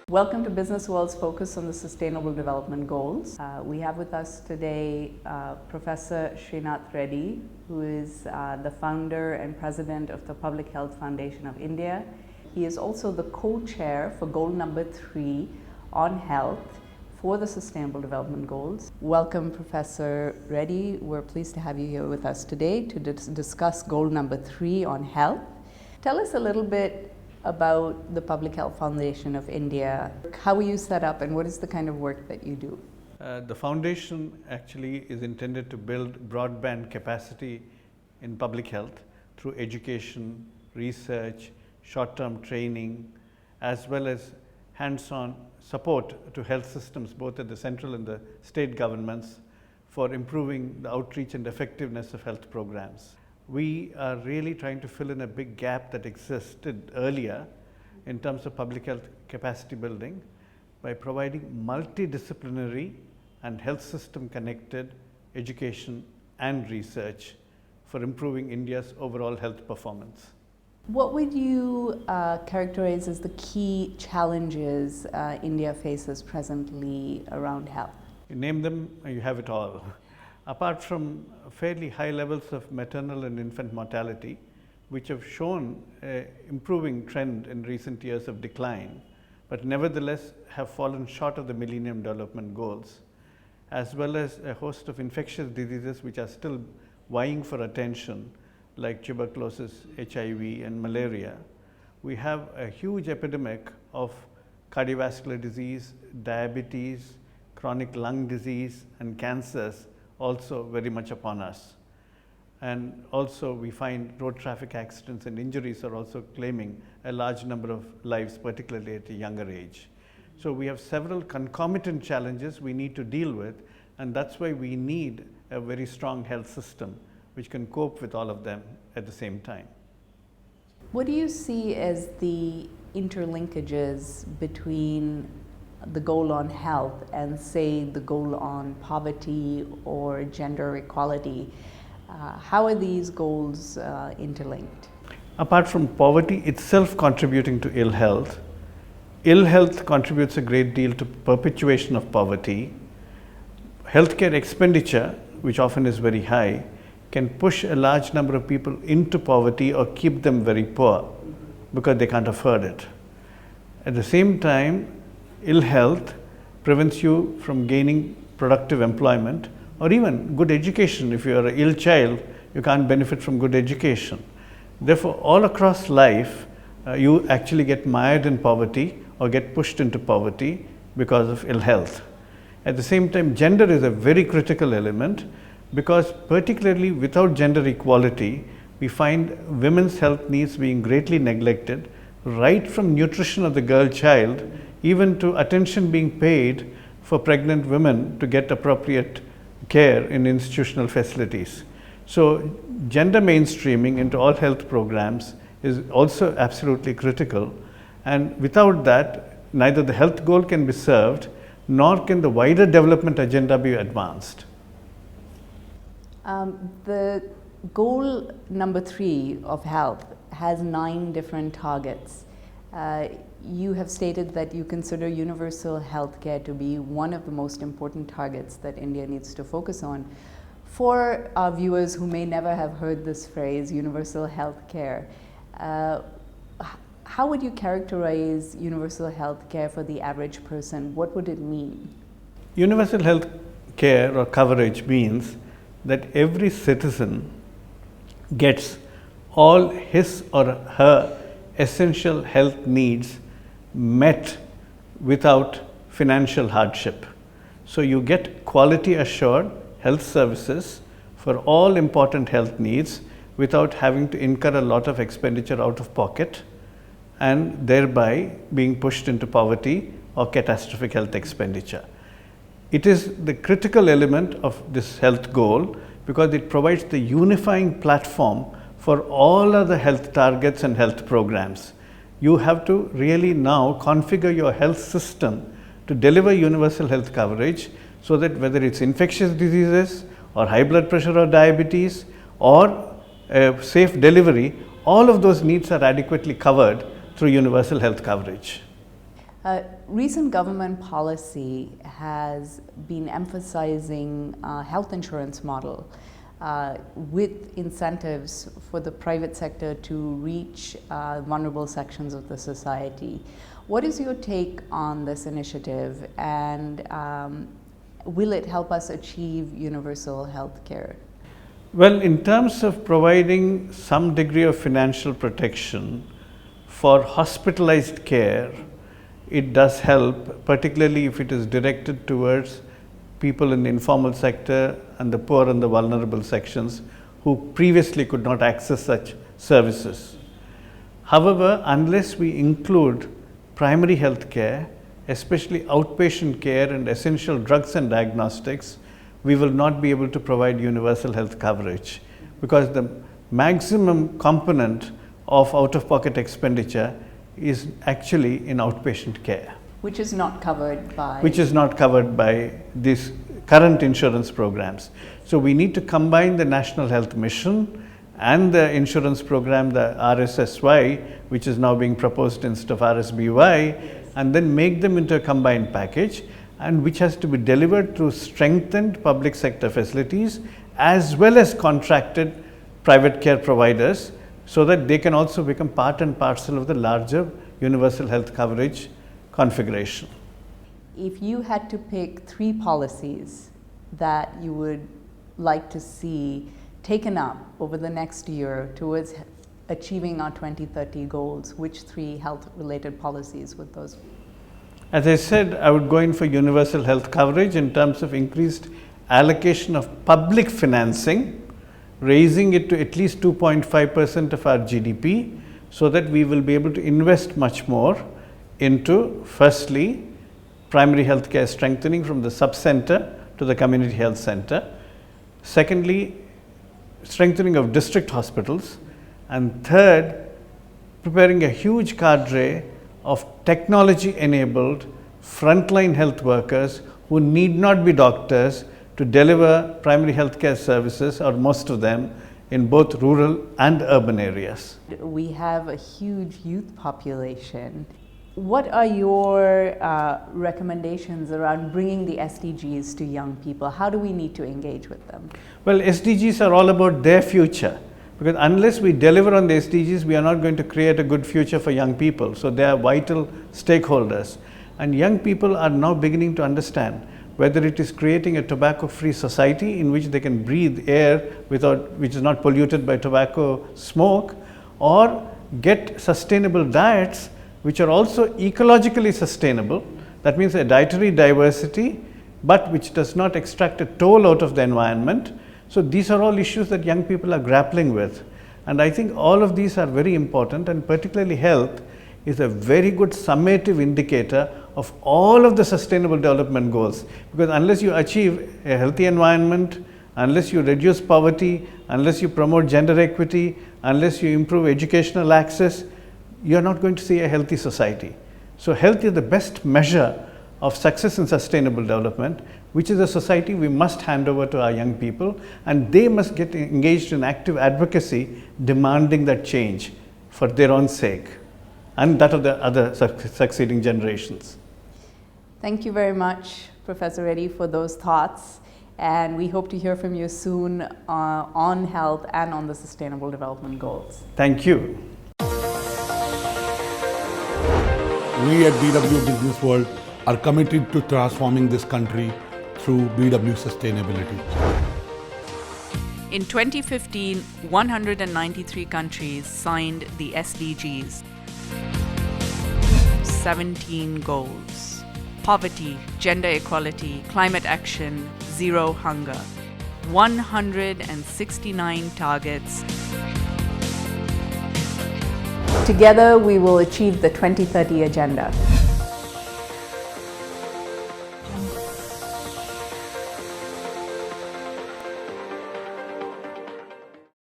Welcome to Businessworld's focus on the Sustainable Development Goals. We have with us today Professor Srinath Reddy, who is the founder and president of the Public Health Foundation of India. He is also the co-chair for goal number 3 on health for the Sustainable Development Goals. Welcome, Professor Reddy. We're pleased to have you here with us today to discuss goal number 3 on health. Tell us a little bit about the Public Health Foundation of India. How are you set up and what is the kind of work that you do? The foundation actually is intended to build broadband capacity in public health through education, research, short-term training, as well as hands-on support to health systems, both at the central and the state governments, for improving the outreach and effectiveness of health programs. We are really trying to fill in a big gap that existed earlier in terms of public health capacity building by providing multidisciplinary and health system connected education and research for improving India's overall health performance. What would you characterize as the key challenges India faces presently around health? You name them, you have it all. Apart from fairly high levels of maternal and infant mortality, which have shown an improving trend in recent years of decline, but nevertheless have fallen short of the Millennium Development Goals, as well as a host of infectious diseases which are still vying for attention, like tuberculosis, HIV, and malaria. We have a huge epidemic of cardiovascular disease, diabetes, chronic lung disease, and cancers also very much upon us. And also we find road traffic accidents and injuries are also claiming a large number of lives, particularly at a younger age. So we have several concomitant challenges we need to deal with, and that's why we need a very strong health system which can cope with all of them at the same time. What do you see as the interlinkages between the goal on health and, say, the goal on poverty or gender equality? How are these goals interlinked? Apart from poverty itself contributing to ill health contributes a great deal to perpetuation of poverty. Healthcare expenditure, which often is very high, can push a large number of people into poverty or keep them very poor because they can't afford it. At the same time, ill health prevents you from gaining productive employment or even good education. If you are an ill child, you can't benefit from good education. Therefore, all across life, you actually get mired in poverty or get pushed into poverty because of ill health. At the same time, gender is a very critical element because particularly without gender equality, we find women's health needs being greatly neglected, right from nutrition of the girl child even to attention being paid for pregnant women to get appropriate care in institutional facilities. So gender mainstreaming into all health programs is also absolutely critical, and without that, neither the health goal can be served nor can the wider development agenda be advanced. The goal number 3 of health has 9 different targets. You have stated that you consider universal health care to be one of the most important targets that India needs to focus on. For our viewers who may never have heard this phrase, universal health care, how would you characterize universal health care for the average person? What would it mean? Universal health care or coverage means that every citizen gets all his or her essential health needs met without financial hardship. So you get quality assured health services for all important health needs without having to incur a lot of expenditure out of pocket and thereby being pushed into poverty or catastrophic health expenditure. It is the critical element of this health goal because it provides the unifying platform for all other health targets and health programs. You have to really now configure your health system to deliver universal health coverage so that whether it's infectious diseases or high blood pressure or diabetes or safe delivery, all of those needs are adequately covered through universal health coverage. Recent government policy has been emphasizing a health insurance model with incentives for the private sector to reach vulnerable sections of the society. What is your take on this initiative, and will it help us achieve universal health care? Well, in terms of providing some degree of financial protection for hospitalized care, it does help, particularly if it is directed towards people in the informal sector and the poor and the vulnerable sections who previously could not access such services. However, unless we include primary health care, especially outpatient care and essential drugs and diagnostics, we will not be able to provide universal health coverage, because the maximum component of out-of-pocket expenditure is actually in outpatient care. Which is not covered by? Which is not covered by these current insurance programs. So we need to combine the National Health Mission and the insurance program, the RSSY, which is now being proposed instead of RSBY, and then make them into a combined package, and which has to be delivered through strengthened public sector facilities as well as contracted private care providers, so that they can also become part and parcel of the larger universal health coverage configuration. If you had to pick 3 policies that you would like to see taken up over the next year towards achieving our 2030 goals, which 3 health-related policies would those be? As I said, I would go in for universal health coverage in terms of increased allocation of public financing, raising it to at least 2.5% of our GDP, so that we will be able to invest much more into, firstly, primary health care strengthening from the sub-center to the community health center. Secondly, strengthening of district hospitals. And third, preparing a huge cadre of technology-enabled frontline health workers who need not be doctors to deliver primary health care services, or most of them, in both rural and urban areas. We have a huge youth population. What are your recommendations around bringing the SDGs to young people? How do we need to engage with them? Well, SDGs are all about their future, because unless we deliver on the SDGs, we are not going to create a good future for young people. So they are vital stakeholders. And young people are now beginning to understand whether it is creating a tobacco-free society in which they can breathe air which is not polluted by tobacco smoke, or get sustainable diets which are also ecologically sustainable. That means a dietary diversity, but which does not extract a toll out of the environment. So these are all issues that young people are grappling with. And I think all of these are very important, and particularly health is a very good summative indicator of all of the sustainable development goals. Because unless you achieve a healthy environment, unless you reduce poverty, unless you promote gender equity, unless you improve educational access, you are not going to see a healthy society. So health is the best measure of success in sustainable development, which is a society we must hand over to our young people, and they must get engaged in active advocacy, demanding that change for their own sake and that of the other succeeding generations. Thank you very much, Professor Reddy, for those thoughts, and we hope to hear from you soon on health and on the Sustainable Development Goals. Thank you. We at BW Businessworld are committed to transforming this country through BW sustainability. In 2015, 193 countries signed the SDGs. 17 goals: poverty, gender equality, climate action, zero hunger. 169 targets. Together, we will achieve the 2030 agenda.